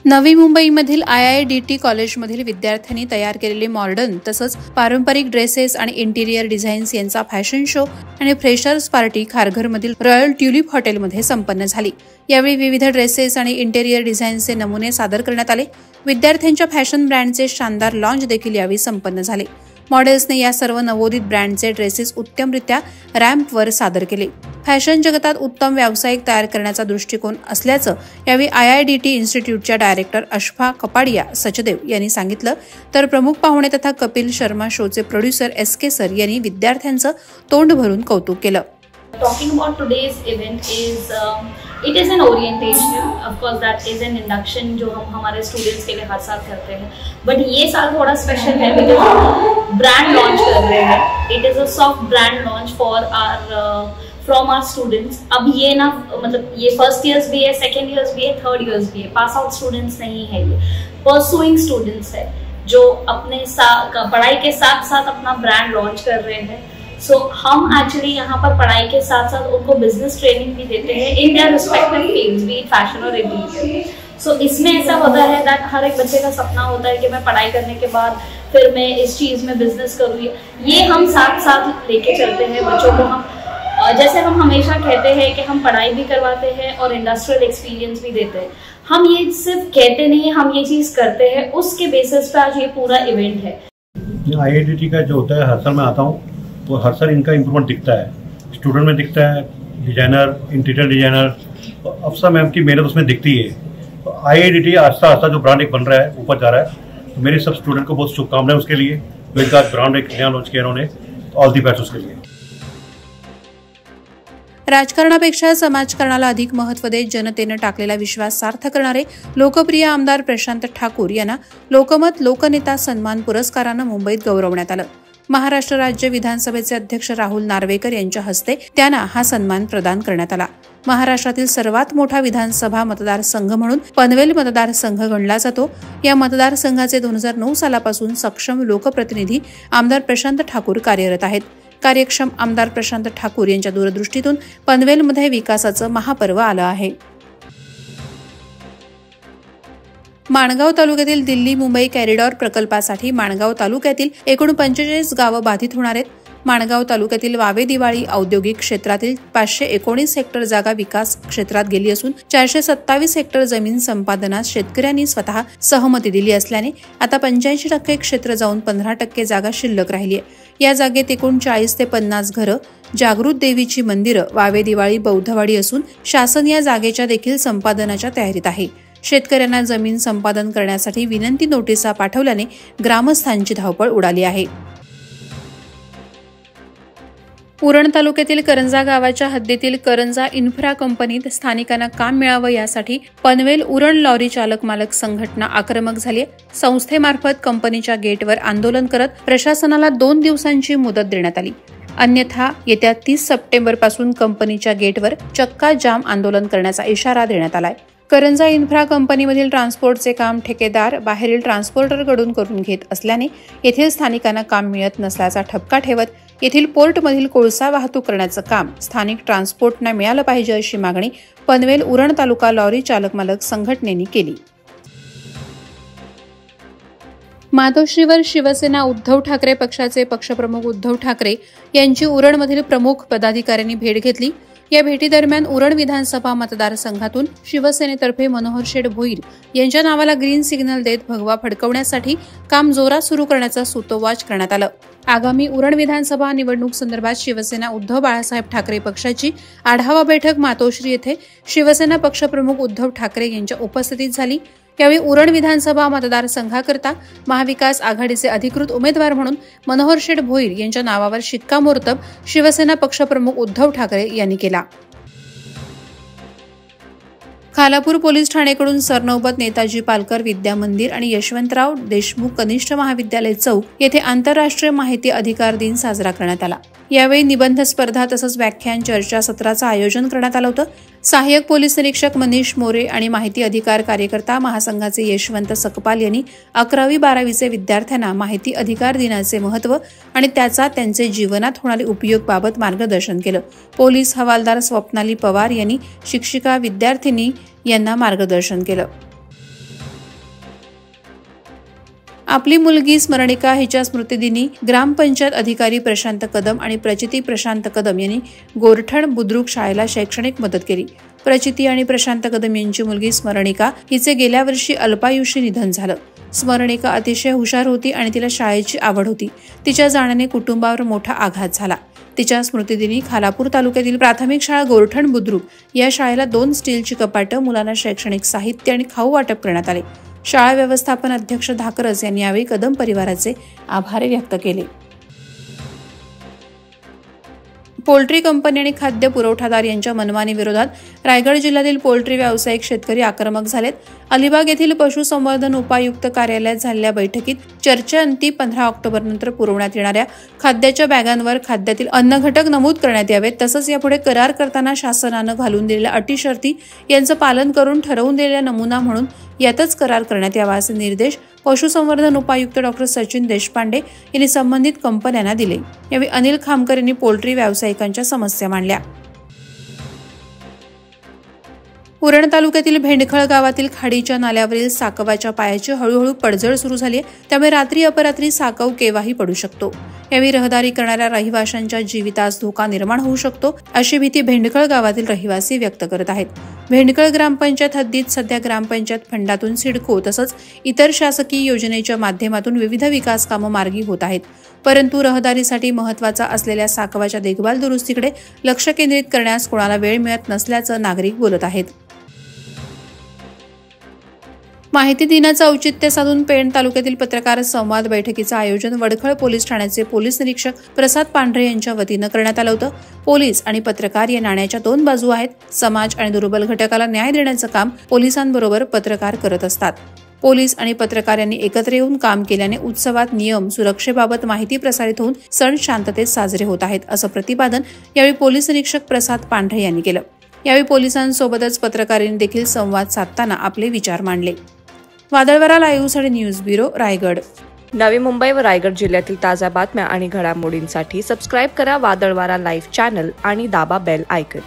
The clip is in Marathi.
नवी मुंबईमधील IIDT कॉलेजमधील विद्यार्थ्यांनी तयार केलेले मॉडर्न तसंच पारंपरिक ड्रेसेस आणि इंटिरियर डिझाईन्स यांचा फॅशन शो आणि फ्रेशर्स पार्टी खारघरमधील रॉयल ट्युलिप हॉटेलमध्ये संपन्न झाली। यावेळी विविध ड्रेसेस आणि इंटिरियर डिझाईन्सचे नमुने सादर करण्यात आले। विद्यार्थ्यांच्या फॅशन ब्रँडचे शानदार लॉन्च देखील यावेळी संपन्न झाले। मॉडेल्सने या सर्व नवोदित ब्रँडचे ड्रेसेस उत्तमरित्या रॅम्पवर सादर केले। फॅशन जगतात उत्तम व्यावसायिक तयार करण्याचा दृष्टिकोन असल्याचं यावेळी IIDT इन्स्टिट्यूटच्या डायरेक्टर अशफा कपाडिया सचदेव यांनी सांगितलं। तर प्रमुख पाहुणे तथा कपिल शर्मा शोचे प्रोड्युसर SK सर यांनी विद्यार्थ्यांचं तोंड भरून कौतुक केलं। Talking about today's event is it is an orientation, of course that is an induction जो हम हमारे स्टूडेंट्स के लिए हर साल करते हैं, बट ये साल थोड़ा स्पेशल है बिकॉज हम ब्रांड लॉन्च कर रहे हैं। It is a soft brand launch for our from our students. अब ये ना मतलब ये फर्स्ट ईयर्स भी है, सेकेंड ईयर्स भी है, थर्ड ईयर्स भी है, पास आउट स्टूडेंट्स नहीं है, ये परसुइंग स्टूडेंट्स है जो अपने पढ़ाई के साथ साथ अपना ब्रांड लॉन्च कर रहे हैं। सो हम एक्चुअली यहाँ पर पढ़ाई के साथ साथ उनको बिजनेस ट्रेनिंग भी देते हैं in their respective fields, B it fashion और इंटीरियर। सो इसमें ऐसा होता है दैट हर एक बच्चे का सपना होता है कि मैं पढ़ाई करने के बाद फिर मैं इस चीज में बिजनेस करूँ। ये हम साथ साथ लेके चलते हैं बच्चों को। हम जैसे हम हमेशा कहते हैं कि हम पढ़ाई भी करवाते हैं और इंडस्ट्रियल एक्सपीरियंस भी देते हैं। हम ये सिर्फ कहते नहीं, हम ये चीज करते हैं, उसके बेसिस पे आज ये पूरा इवेंट है। IIDT का जो होता है, हर साल मैं आता हूँ तो हर साल इनका इम्प्रूवमेंट दिखता है, स्टूडेंट में दिखता है, डिजाइनर, इंटीरियर डिजाइनर, अफसर मैम की मेहनत उसमें दिखती है। तो IIDT आस्ता आस्ता जो ब्रांड एक बन रहा है, ऊपर जा रहा है, तो मेरे सब स्टूडेंट को बहुत शुभकामनाएं उसके लिए। जो इनका ब्रांड एक नया लॉन्च किया उन्होंने, ऑल दी बेस्ट उसके लिए। राजकारणापेक्षा समाजकारणाला अधिक महत्त्व देत जनतेनं टाकलेला विश्वास सार्थ करणारे लोकप्रिय आमदार प्रशांत ठाकूर यांना लोकमत लोकनेता सन्मान पुरस्कारानं मुंबईत गौरवण्यात आलं। महाराष्ट्र राज्य विधानसभेचे अध्यक्ष राहुल नार्वेकर यांच्या हस्ते त्यांना हा सन्मान प्रदान करण्यात आला। महाराष्ट्रातील सर्वात मोठा विधानसभा मतदारसंघ म्हणून पनवेल मतदारसंघ गणला जातो। या मतदारसंघाचे 2009 सालापासून सक्षम लोकप्रतिनिधी आमदार प्रशांत ठाकूर कार्यरत आहेत। कार्यक्षम आमदार प्रशांत ठाकूर यांच्या दूरदृष्टीतून पनवेलमध्ये विकासाचं महापर्व आलं आहे। माणगाव तालुक्यातील दिल्ली मुंबई कॉरिडॉर प्रकल्पासाठी माणगाव तालुक्यातील एकूण 45 गावं बाधित होणार आहेत। माणगाव तालुक्यातील वावे दिवाळी औद्योगिक क्षेत्रातील 519 हेक्टर जागा विकास क्षेत्रात गेली असून 427 हेक्टर जमीन संपादनास शेतकऱ्यांनी स्वतः सहमती दिली असल्याने आता 85% क्षेत्र जाऊन 15% जागा शिल्लक राहिली आहे। या जागेत एकूण 40 ते 50 घरं, जागृत देवीची मंदिरं, वावे दिवाळी बौद्धवाडी असून शासन या जागेच्या देखील संपादनाच्या तयारीत आहे। शेतकऱ्यांना जमीन संपादन करण्यासाठी विनंती नोटिसा पाठवल्याने ग्रामस्थांची धावपळ उडाली आहे। उरण तालुक्यातील करंजा गावाच्या हद्दीतील करंजा इन्फ्रा कंपनीत स्थानिकांना काम मिळावं यासाठी पनवेल उरण लॉरी चालक मालक संघटना आक्रमक झाली आहे। संस्थेमार्फत कंपनीच्या गेटवर आंदोलन करत प्रशासनाला 2 दिवसांची मुदत देण्यात आली। अन्यथा येत्या 30 सप्टेंबर पासून कंपनीच्या गेटवर चक्का जाम आंदोलन करण्याचा इशारा देण्यात आलाय। करंजा इन्फ्रा कंपनीमधील ट्रान्सपोर्टचे काम ठेकेदार बाहेरील ट्रान्सपोर्टरकडून करून घेत असल्याने येथील स्थानिकांना काम मिळत नसल्याचा ठपका ठेवत येथील पोर्टमधील कोळसा वाहतूक करण्याचं काम स्थानिक ट्रान्सपोर्टना मिळालं पाहिजे अशी मागणी पनवेल उरण तालुका लॉरी चालक मालक संघटनेने केली। मातोश्रीवर शिवसेना उद्धव ठाकरे पक्षाचे पक्षप्रमुख उद्धव ठाकरे यांची उरणमधील प्रमुख पदाधिकाऱ्यांनी भेट घेतली। या भेटीदरम्यान उरण विधानसभा मतदारसंघातून शिवसेनेतर्फे मनोहर शेठ भोईर यांच्या नावाला ग्रीन सिग्नल देत भगवा फडकवण्यासाठी काम जोरात सुरू करण्याचं सूतोवाच करण्यात आलं। आगामी उरण विधानसभा निवडणूक संदर्भात शिवसेना उद्धव बाळासाहेब ठाकरे पक्षाची आढावा बैठक मातोश्री येथे शिवसेना पक्षप्रमुख उद्धव ठाकरे यांच्या उपस्थितीत झाली। यावेळी उरण विधानसभा मतदारसंघाकरता महाविकास आघाडीचे अधिकृत उमेदवार म्हणून मनोहर शेठ भोईर यांच्या नावावर शिक्कामोर्तब शिवसेना पक्षप्रमुख उद्धव ठाकरे यांनी केला। खालापूर पोलीस ठाणेकडून सरनौबत नेताजी पालकर विद्या मंदिर आणि यशवंतराव देशमुख कनिष्ठ महाविद्यालय चौक येथे आंतरराष्ट्रीय माहिती अधिकार दिन साजरा करण्यात आला। यावेळी निबंध स्पर्धा तसंच व्याख्यान चर्चा सत्राचं आयोजन करण्यात आलं होतं। सहाय्यक पोलीस निरीक्षक मनीष मोरे आणि माहिती अधिकार कार्यकर्ता महासंघाचे यशवंत सकपाल यांनी 11वी-12वीचे विद्यार्थ्यांना माहिती अधिकार दिनाचे महत्त्व आणि त्याचा त्यांचे जीवनात होणारे उपयोग बाबत मार्गदर्शन केलं। पोलीस हवालदार स्वप्नाली पवार यांनी शिक्षिका विद्यार्थिनी यांना मार्गदर्शन केलं। आपली मुलगी स्मरणिका हिच्या स्मृतिदिनी ग्रामपंचायत अधिकारी प्रशांत कदम आणि प्रचिती प्रशांत कदम यांनी गोरठण बुद्रुक शाळेला शैक्षणिक मदत केली। प्रचिती आणि प्रशांत कदम यांची मुलगी स्मरणिका हिचे गेल्या वर्षी अल्पायुषी निधन झालं। स्मरणिका अतिशय हुशार होती आणि तिला शाळेची आवड होती। तिच्या जाण्याने कुटुंबावर मोठा आघात झाला। तिच्या स्मृतिदिनी खालापूर तालुक्यातील प्राथमिक शाळा गोरठण बुद्रुक या शाळेला 2 स्टीलची कपाटं, मुलांना शैक्षणिक साहित्य आणि खाऊ वाटप करण्यात आले। शाळा व्यवस्थापन अध्यक्ष धाकरस यांनी यावेळी कदम परिवाराचे आभार व्यक्त केले। पोल्ट्री कंपनी आणि खाद्य पुरवठादार यांच्या मनमानी विरोधात रायगड जिल्ह्यातील पोल्ट्री व्यावसायिक शेतकरी आक्रमक झालेत। अलिबाग येथील पशुसंवर्धन उपायुक्त कार्यालयात झालेल्या बैठकीत चर्चेअंती 15 ऑक्टोबरनंतर पुरवण्यात येणाऱ्या खाद्याच्या बॅगांवर खाद्यातील अन्नघटक नमूद करण्यात यावेत, तसंच यापुढे करार करताना शासनानं घालून दिलेल्या अटी शर्ती यांचं पालन करून ठरवून दिलेला नमुना म्हणून यातच करार करण्यात यावा असे निर्देश पशुसंवर्धन उपायुक्त डॉ. सचिन देशपांडे यांनी संबंधित कंपन्यांना दिले। यावेळी अनिल खामकर यांनी पोल्ट्री व्यावसायिकांच्या समस्या मांडल्या। उरण तालुक्यातील भेंडखळ गावातील खाडीच्या नाल्यावरील साकवाच्या पायाची हळूहळू पडझड सुरू झाली आहे, त्यामुळे रात्री अपरात्री साकव केव्हाही पडू शकतो। यावेळी रहदारी करणाऱ्या रहिवाशांच्या जीवितास धोका निर्माण होऊ शकतो अशी भीती भेंडखळ गावातील रहिवासी व्यक्त करत आहेत। भेंडखळ ग्रामपंचायत हद्दीत सध्या ग्रामपंचायत फंडातून सिडको तसंच इतर शासकीय योजनेच्या माध्यमातून विविध विकास कामं मार्गी होत आहेत, परंतु रहदारीसाठी महत्त्वाचा असलेल्या साकवाच्या देखभाल दुरुस्तीकडे लक्ष केंद्रित करण्यास कोणाला वेळ मिळत नसल्याचं नागरिक बोलत आहेत। माहिती दिनाचं औचित्य साधून पेण तालुक्यातील पत्रकार संवाद बैठकीचं आयोजन वडखळ पोलीस ठाण्याचे पोलीस निरीक्षक प्रसाद पांढरे यांच्या वतीनं करण्यात आलं होतं। पोलीस आणि पत्रकार या नाण्याच्या 2 बाजू आहेत। समाज आणि दुर्बल घटकाला न्याय देण्याचं काम पोलिसांबरोबर पत्रकार करत असतात। पोलीस आणि पत्रकार यांनी एकत्र येऊन काम केल्याने उत्सवात नियम सुरक्षेबाबत माहिती प्रसारित होऊन सण शांततेत साजरे होत आहेत असं प्रतिपादन यावेळी पोलीस निरीक्षक प्रसाद पांढरे यांनी केलं। यावेळी पोलिसांसोबतच पत्रकारांनी देखील संवाद साधताना आपले विचार मांडले। वादळवारा लाईव्हसाठी न्यूज ब्युरो रायगड। नवी मुंबई व रायगड जिल्ह्यातील ताज्या बातम्या आणि घडामोडींसाठी सबस्क्राईब करा वादळवारा लाईव्ह चॅनल आणि दाबा बेल आयकॉन।